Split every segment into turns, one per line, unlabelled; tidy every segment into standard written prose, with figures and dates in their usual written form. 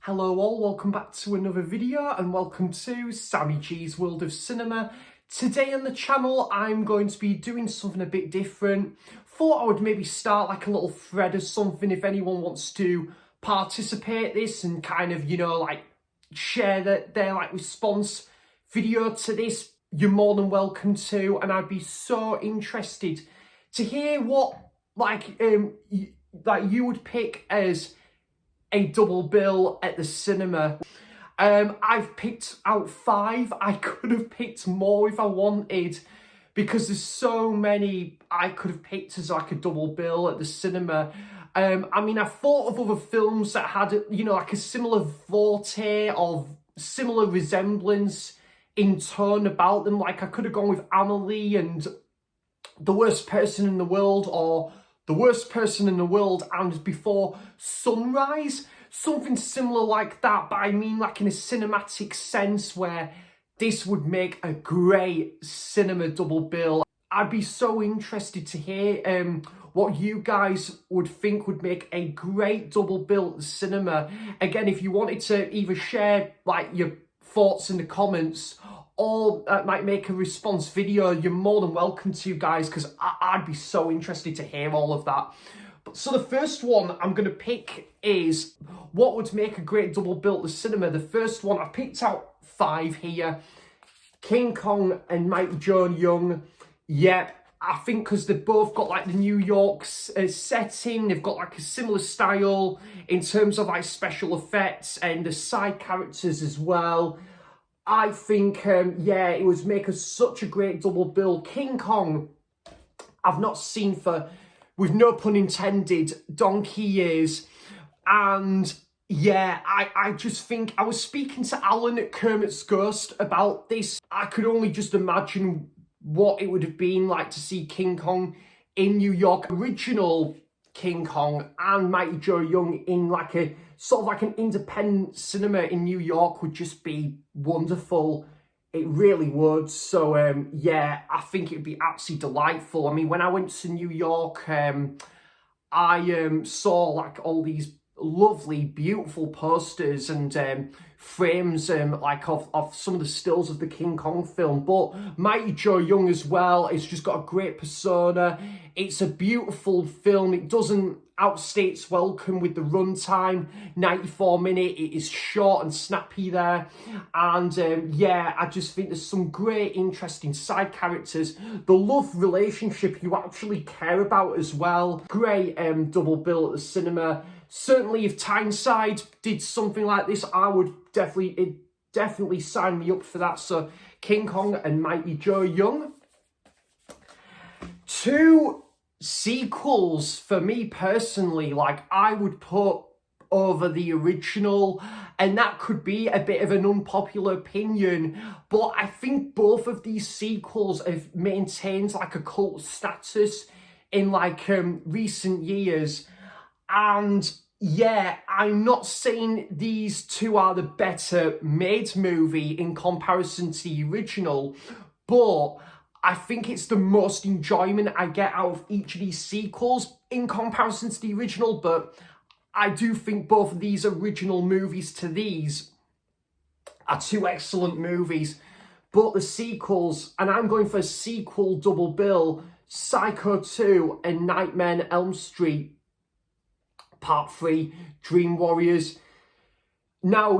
Hello all, welcome back to another video and welcome to Sammy G's World of Cinema. Today on the channel I'm going to be doing something a bit different. Thought I would maybe start like a little thread or something if anyone wants to participate this and kind of, like share their like response video to this. You're more than welcome to, and I'd be so interested to hear what you would pick as a double bill at the cinema. I've picked out 5. I could have picked more if I wanted, because there's so many I could have picked as like a double bill at the cinema. I thought of other films that had, like a similar forte or similar resemblance in tone about them. Like I could have gone with Amelie and The Worst Person in the World, or The Worst Person in the World and Before Sunrise. Something similar like that, but I mean like in a cinematic sense where this would make a great cinema double bill. I'd be so interested to hear what you guys would think would make a great double bill at the cinema. Again, if you wanted to either share like your thoughts in the comments or might make a response video, you're more than welcome to, guys, because I'd be so interested to hear all of that. So the first one I'm going to pick is what would make a great double bill at the cinema. The first one, I picked out 5 here. King Kong and Mighty Joe Young. Yeah, I think because they've both got like the New York setting. They've got like a similar style in terms of like special effects and the side characters as well. I think, it would make such a great double bill. King Kong, I've not seen for, with no pun intended, donkey years. And yeah, I just think, I was speaking to Alan at Kermit's Ghost about this. I could only just imagine what it would have been like to see King Kong in New York. Original King Kong and Mighty Joe Young in like a sort of like an independent cinema in New York would just be wonderful. It really would. So I think it'd be absolutely delightful. I mean, when I went to New York, I saw like all these lovely, beautiful posters and frames of some of the stills of the King Kong film. But Mighty Joe Young as well, it's just got a great persona. It's a beautiful film. It doesn't outstay its welcome with the runtime, 94 minutes. It is short and snappy there. And I just think there's some great, interesting side characters. The love relationship you actually care about as well. Great double bill at the cinema. Certainly if Tyneside did something like this, I would definitely sign me up for that. So King Kong and Mighty Joe Young. 2 sequels for me personally, like I would put over the original, and that could be a bit of an unpopular opinion, but I think both of these sequels have maintained like a cult status in like recent years. And yeah, I'm not saying these 2 are the better made movie in comparison to the original, but I think it's the most enjoyment I get out of each of these sequels in comparison to the original. But I do think both of these original movies to these are 2 excellent movies. But the sequels, and I'm going for a sequel double bill, Psycho 2 and Nightmare on Elm Street Part 3, Dream Warriors. Now,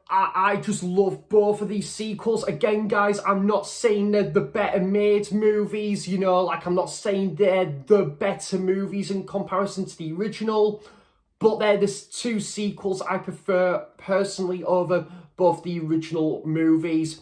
I just love both of these sequels. Again, guys, I'm not saying they're the better made movies, like I'm not saying they're the better movies in comparison to the original, but they're the 2 sequels I prefer personally over both the original movies.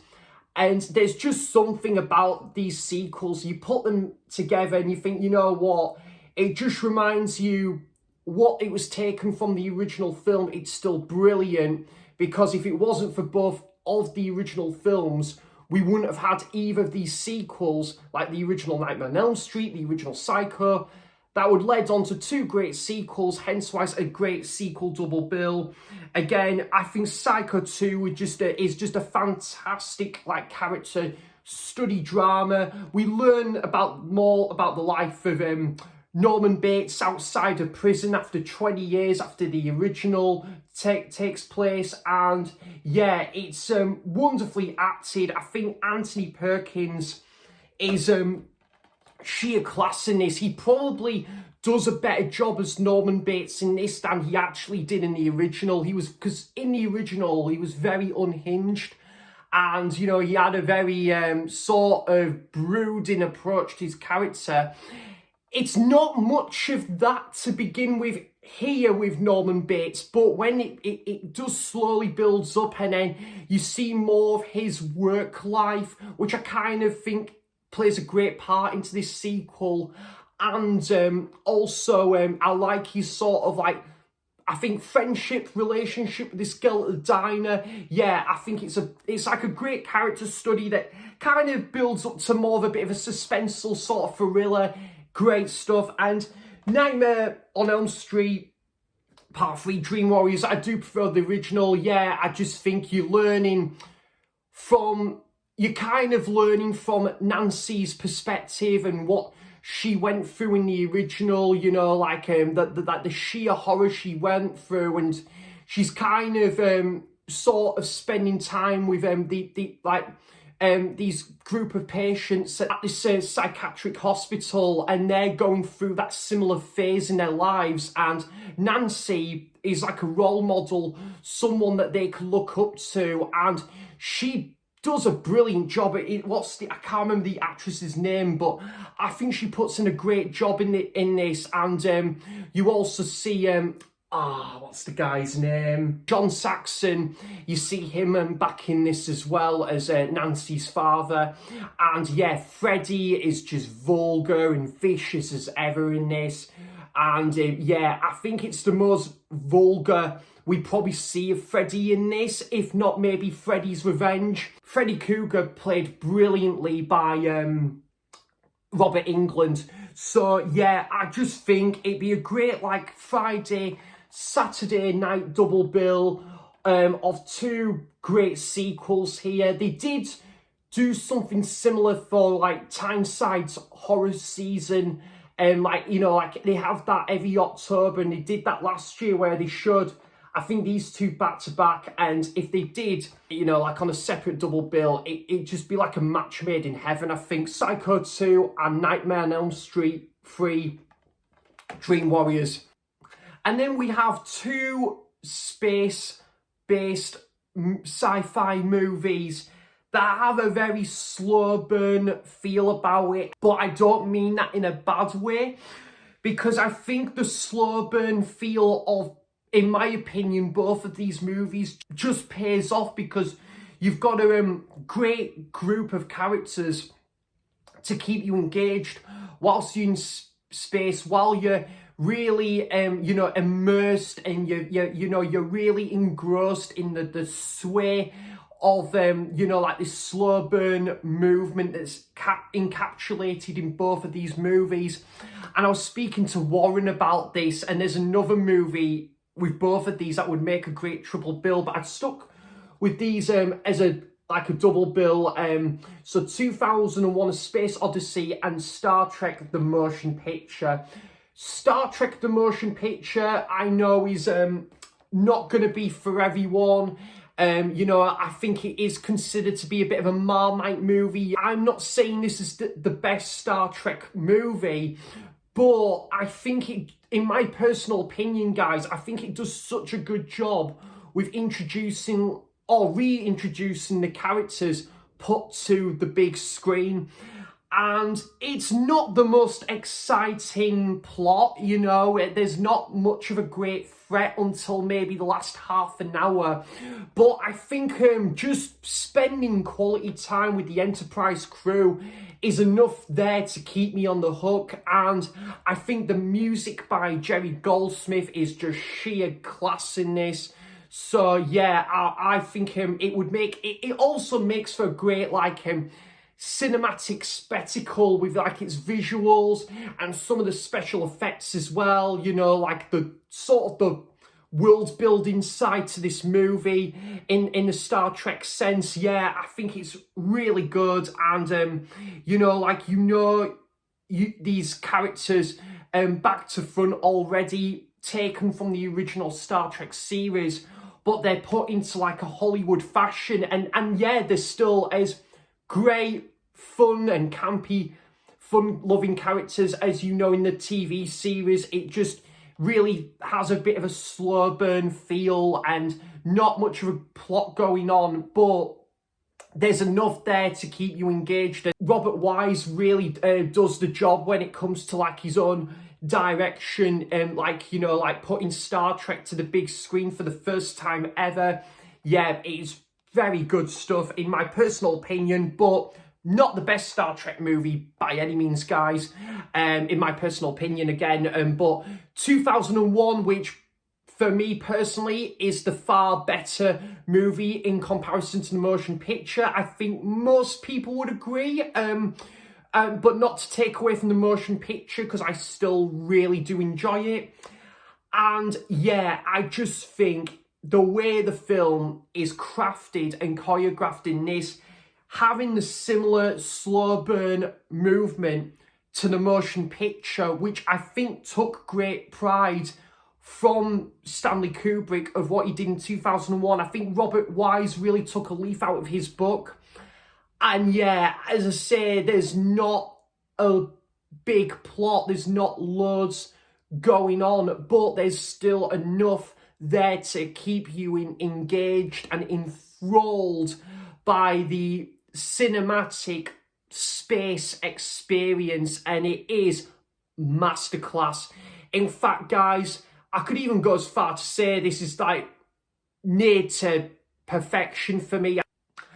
And there's just something about these sequels. You put them together and you think, you know what, it just reminds you what it was taken from the original film. It's still brilliant, because if it wasn't for both of the original films, we wouldn't have had either of these sequels, like the original Nightmare on Elm Street, the original Psycho. That would lead on to 2 great sequels, hence why it's a great sequel double bill. Again, I think Psycho 2 is just a fantastic like character study drama. We learn more about the life of Norman Bates outside of prison after 20 years after the original takes place, and yeah, it's wonderfully acted. I think Anthony Perkins is sheer class in this. He probably does a better job as Norman Bates in this than he actually did in the original. Because in the original, he was very unhinged. And, you know, he had a very sort of brooding approach to his character. It's not much of that to begin with here with Norman Bates, but when it does slowly builds up, and then you see more of his work life, which I kind of think plays a great part into this sequel. And also I like his sort of like, I think, friendship relationship with this girl at the diner. Yeah, I think it's like a great character study that kind of builds up to more of a bit of a suspenseful sort of thriller. Great stuff. And Nightmare on Elm Street Part 3 Dream Warriors, I do prefer the original. Yeah, I just think you're kind of learning from Nancy's perspective and what she went through in the original, you know, like the sheer horror she went through, and she's kind of sort of spending time with these group of patients at this psychiatric hospital, and they're going through that similar phase in their lives, and Nancy is like a role model, someone that they can look up to, and she does a brilliant job at it. I can't remember the actress's name, but I think she puts in a great job in this. And you also see what's the guy's name? John Saxon. You see him back in this as well as Nancy's father. And yeah, Freddy is just vulgar and vicious as ever in this. And yeah, I think it's the most vulgar we probably see of Freddy in this, if not maybe Freddy's Revenge. Freddy Krueger played brilliantly by Robert Englund. So yeah, I just think it'd be a great like Friday, Saturday night double bill of two great sequels here. They did do something similar for like Tyneside's horror season. Like, you know, like they have that every October, and they did that last year where they showed, I think, these two back to back. And if they did, you know, like on a separate double bill, it'd just be like a match made in heaven. I think Psycho 2 and Nightmare on Elm Street 3 Dream Warriors. And then we have two space-based sci-fi movies that have a very slow burn feel about it. But I don't mean that in a bad way, because I think the slow burn feel of, in my opinion, both of these movies just pays off because you've got a great group of characters to keep you engaged whilst you're in space, while you're really, you know, immersed, and you're really engrossed in the sway of, you know, like this slow burn movement that's encapsulated in both of these movies. And I was speaking to Warren about this, and there's another movie with both of these that would make a great triple bill, but I'd stuck with these as a double bill. So 2001: A Space Odyssey and Star Trek: The Motion Picture. Star Trek: The Motion Picture, I know, is not going to be for everyone. You know, I think it is considered to be a bit of a Marmite movie. I'm not saying this is the best Star Trek movie, but I think it, in my personal opinion, guys, I think it does such a good job with introducing or reintroducing the characters put to the big screen. And it's not the most exciting plot, you know, there's not much of a great threat until maybe the last half an hour. But I think just spending quality time with the Enterprise crew is enough there to keep me on the hook. And I think the music by Jerry Goldsmith is just sheer class in this. So yeah, I think it would make, it also makes for a great like cinematic spectacle with like its visuals and some of the special effects as well, you know, like the sort of the world building side to this movie in the Star Trek sense. Yeah, I think it's really good. And you know, like, you know, these characters back to front already, taken from the original Star Trek series, but they're put into like a Hollywood fashion, and yeah, they're still as great, fun and campy, fun-loving characters as you know in the TV series. It just really has a bit of a slow burn feel and not much of a plot going on, but there's enough there to keep you engaged. And Robert Wise really does the job when it comes to like his own direction and like, you know, like putting Star Trek to the big screen for the first time ever. Yeah, it is very good stuff in my personal opinion, but not the best Star Trek movie by any means, guys, in my personal opinion again. But 2001, which for me personally is the far better movie in comparison to the motion picture. I think most people would agree, but not to take away from the motion picture because I still really do enjoy it. And yeah, I just think the way the film is crafted and choreographed in this, having the similar slow burn movement to the motion picture, which I think took great pride from Stanley Kubrick of what he did in 2001. I think Robert Wise really took a leaf out of his book. And yeah, as I say, there's not a big plot, there's not loads going on, but there's still enough there to keep you engaged and enthralled by the cinematic space experience, and it is masterclass. In fact, guys, I could even go as far to say this is like near to perfection for me.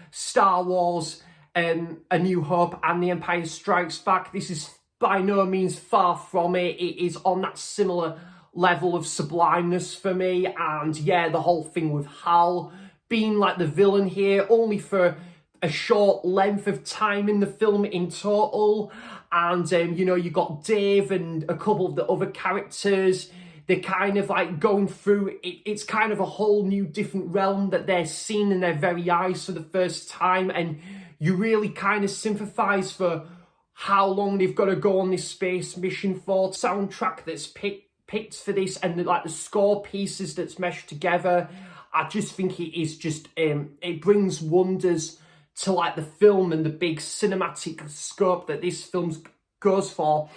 Star Wars, A New Hope and The Empire Strikes Back, this is by no means far from it. It is on that similar level of sublimeness for me. And yeah, the whole thing with Hal being like the villain here, only for a short length of time in the film in total. And, you know, you got Dave and a couple of the other characters. They're kind of like going through, it's kind of a whole new different realm that they're seeing in their very eyes for the first time. And you really kind of sympathise for how long they've got to go on this space mission for. Soundtrack that's picked for this and like the score pieces that's meshed together. I just think it is just, it brings wonders to like the film and the big cinematic scope that this film goes for.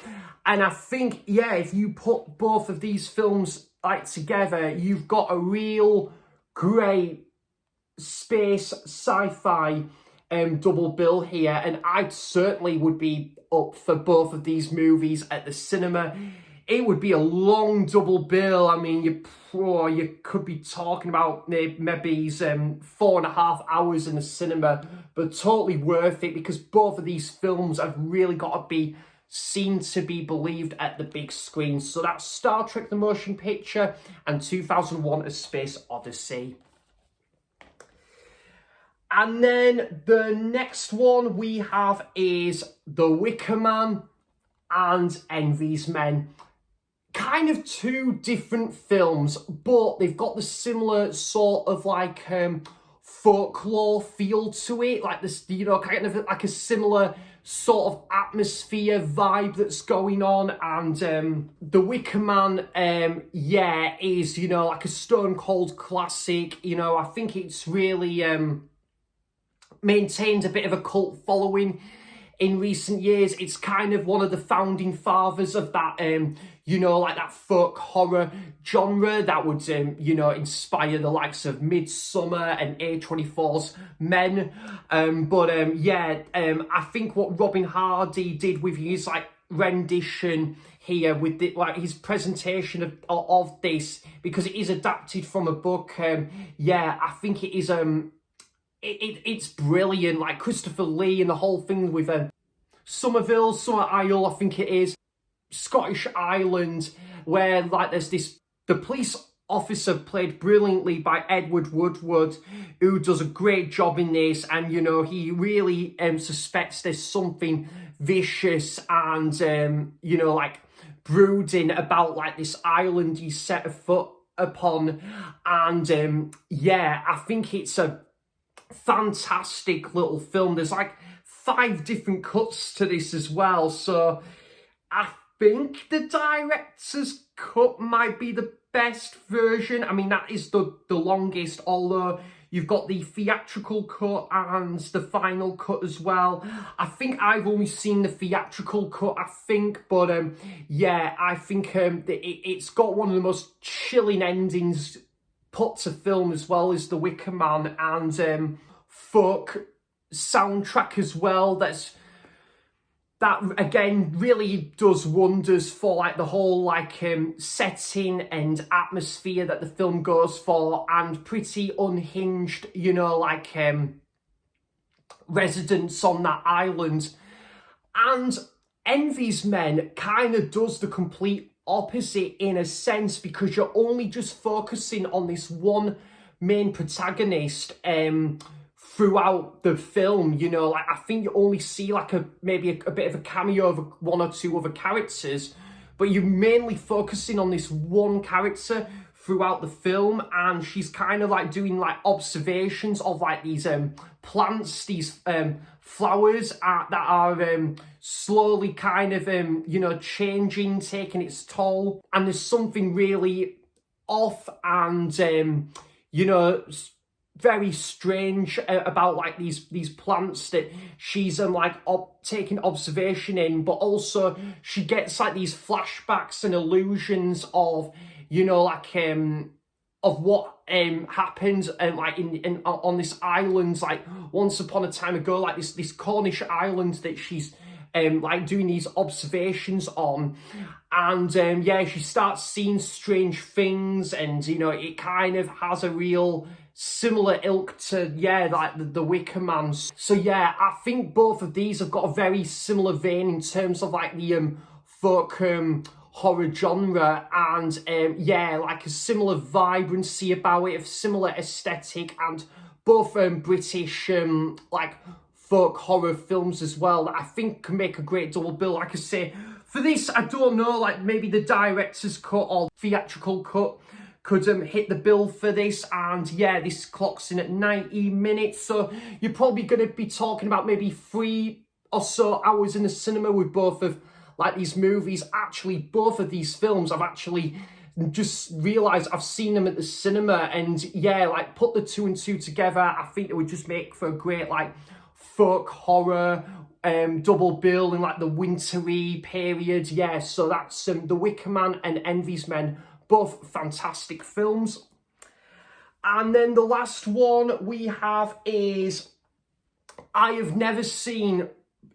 And I think, yeah, if you put both of these films like together, you've got a real great space sci-fi double bill here. And I certainly would be up for both of these movies at the cinema. It would be a long double bill. I mean, you could be talking about maybe 4.5 hours in the cinema, but totally worth it because both of these films have really got to be seen to be believed at the big screen. So that's Star Trek the Motion Picture and 2001 A Space Odyssey. And then the next one we have is The Wicker Man and Envy's Men. Kind of two different films, but they've got the similar sort of like folklore feel to it, like this, you know, kind of like a similar sort of atmosphere vibe that's going on. And The Wicker Man, yeah, is, you know, like a stone cold classic. You know, I think it's really maintained a bit of a cult following in recent years. It's kind of one of the founding fathers of that, you know, like that folk horror genre that would, you know, inspire the likes of Midsummer and A24's Men. Yeah, I think what Robin Hardy did with his like rendition here with the, like his presentation of this, because it is adapted from a book, yeah, I think it is it's brilliant. Like Christopher Lee and the whole thing with Summer Isle, I think it is, Scottish Island, where like there's this, the police officer played brilliantly by Edward Woodward, who does a great job in this, and you know, he really suspects there's something vicious and you know, like brooding about like this island he's set a foot upon. And yeah, I think it's a fantastic little film. There's like 5 different cuts to this as well, so think the director's cut might be the best version. I mean, that is the longest, although you've got the theatrical cut and the final cut as well. I think I've only seen the theatrical cut, I think, but yeah, I think it's got one of the most chilling endings put to film as well as The Wicker Man, and folk soundtrack as well. That again really does wonders for like the whole like setting and atmosphere that the film goes for, and pretty unhinged, you know, like residents on that island. And Envy's Men kind of does the complete opposite in a sense, because you're only just focusing on this one main protagonist throughout the film, you know. Like, I think you only see like maybe a bit of a cameo of one or two other characters, but you're mainly focusing on this one character throughout the film, and she's kind of like doing like observations of like these plants, these flowers that are slowly kind of you know, changing, taking its toll, and there's something really off and you know, very strange about like these plants that she's like taking observation in, but also she gets like these flashbacks and illusions of, you know, like of what happened like in on this island, like once upon a time ago, like this Cornish island that she's like doing these observations on. And yeah, she starts seeing strange things, and you know, it kind of has a real similar ilk to, yeah, like the Wicker Man. So yeah, I think both of these have got a very similar vein in terms of like the folk horror genre, and yeah, like a similar vibrancy about it, a similar aesthetic, and both British like folk horror films as well that I think can make a great double bill. Like I say, for this, I don't know, like maybe the director's cut or theatrical cut could hit the bill for this, and yeah, this clocks in at 90 minutes, so you're probably going to be talking about maybe 3 or so hours in the cinema with both of like these movies. Actually, both of these films I've actually just realised I've seen them at the cinema, and yeah, like put the 2 and 2 together, I think it would just make for a great like folk horror double bill in like the wintry period. Yeah, so that's The Wicker Man and Envy's Men, both fantastic films. And then the last one we have is, I have never seen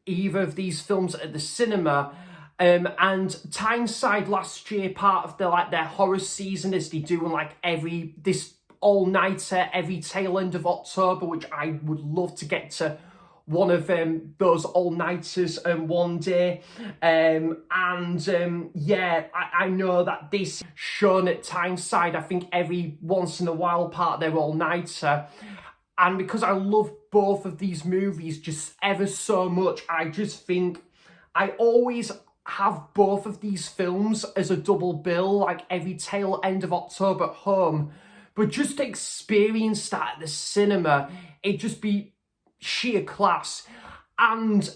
either of these films at the cinema, and Tyneside last year, part of their horror season, as they do on like this all-nighter every tail end of October, which I would love to get to one of those all-nighters one day. Yeah, I know that this shown at Tyneside, I think every once in a while, part of their all-nighter. And because I love both of these movies just ever so much, I just think I always have both of these films as a double bill, like every tail end of October at home. But just experience that at the cinema, it'd just be sheer class. And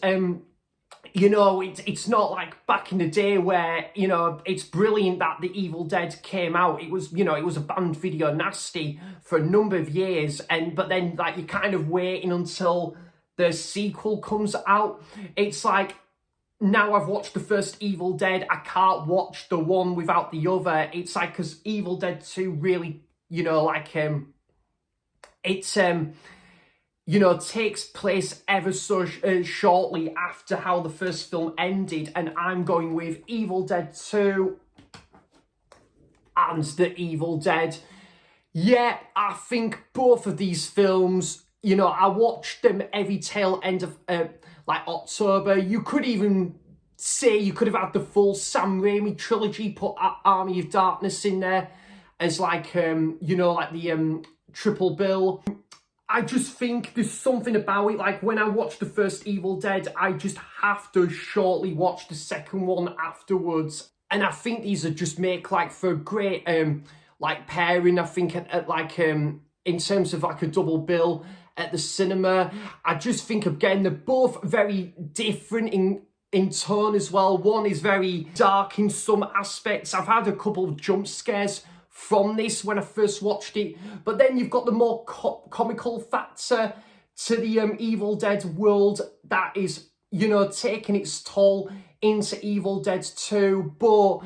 you know, it's not like back in the day where, you know, it's brilliant that The Evil Dead came out. It was, you know, it was a banned video nasty for a number of years, but then like you're kind of waiting until the sequel comes out. It's like, now I've watched the first Evil Dead, I can't watch the one without the other. It's like, because Evil Dead 2 really, you know, like it's you know, takes place ever so shortly after how the first film ended, and I'm going with Evil Dead 2 and The Evil Dead. Yeah, I think both of these films, you know, I watched them every tail end of like October. You could even say you could have had the full Sam Raimi trilogy, put Army of Darkness in there as like you know, like the triple bill. I just think there's something about it, like when I watch the first Evil Dead, I just have to shortly watch the second one afterwards. And I think these are just make like for a great like pairing, I think, at like in terms of like a double bill at the cinema. I just think, again, they're both very different in in tone as well. One is very dark in some aspects. I've had a couple of jump scares from this when I first watched it, but then you've got the more comical factor to the Evil Dead world that is, you know, taking its toll into Evil Dead 2, but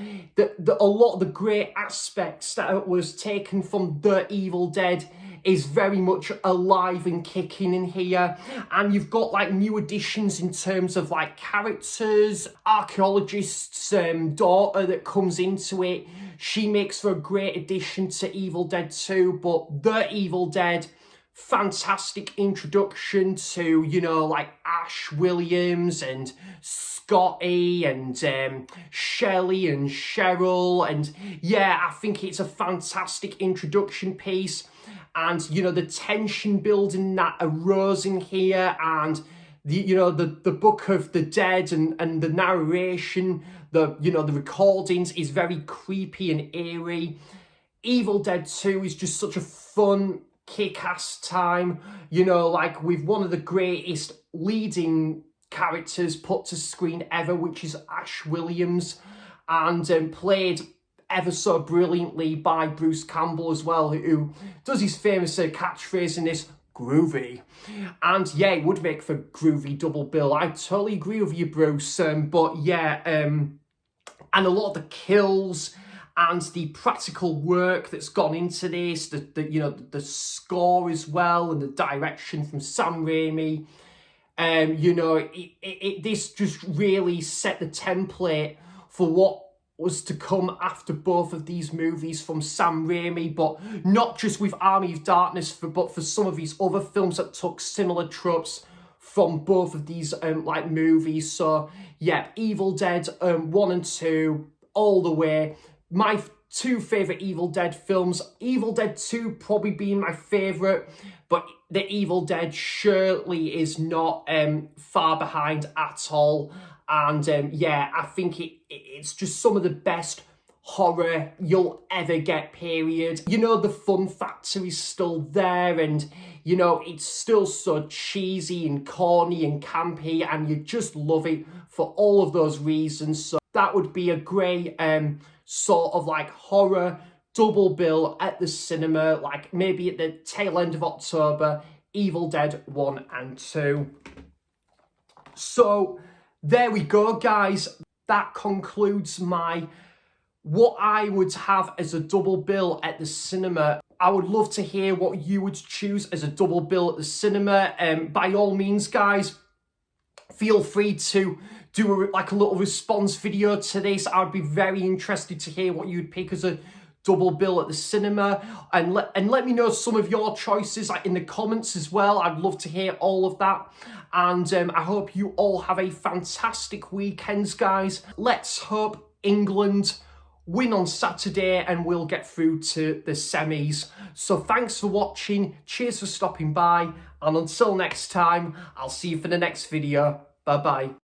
a lot of the great aspects that was taken from the Evil Dead is very much alive and kicking in here. And you've got like new additions in terms of like characters, archaeologist's daughter that comes into it. She makes for a great addition to Evil Dead 2, but the Evil Dead, fantastic introduction to, you know, like Ash Williams and Scotty and Shelley and Cheryl. And yeah, I think it's a fantastic introduction piece. And, you know, the tension building that arose in here, and the, you know, the Book of the Dead and the narration, the, you know, the recordings is very creepy and eerie. Evil Dead 2 is just such a fun, kick-ass time, you know, like with one of the greatest leading characters put to screen ever, which is Ash Williams, and played ever so brilliantly by Bruce Campbell as well, who does his famous catchphrase in this, groovy. And yeah, it would make for groovy double bill. I totally agree with you, Bruce. But yeah, and a lot of the kills and the practical work that's gone into this, the you know, the score as well, and the direction from Sam Raimi. You know, this just really set the template for what was to come after both of these movies from Sam Raimi, but not just with Army of Darkness, but for some of these other films that took similar tropes from both of these like movies. So yeah, Evil Dead 1 and 2 all the way. My two favourite Evil Dead films, Evil Dead 2 probably being my favourite, but the Evil Dead surely is not far behind at all. And yeah, I think it's just some of the best horror you'll ever get, period. You know, the fun factor is still there, and, you know, it's still so cheesy and corny and campy, and you just love it for all of those reasons. So that would be a great sort of like horror double bill at the cinema, like maybe at the tail end of October, Evil Dead 1 and 2. So there we go, guys. That concludes what I would have as a double bill at the cinema. I would love to hear what you would choose as a double bill at the cinema. By all means, guys, feel free to do a little response video to this. I'd be very interested to hear what you'd pick as a double bill at the cinema, and let me know some of your choices like in the comments as well. I'd love to hear all of that. And I hope you all have a fantastic weekend, guys. Let's hope England win on Saturday and we'll get through to the semis. So thanks for watching, cheers for stopping by, and until next time, I'll see you for the next video. Bye bye.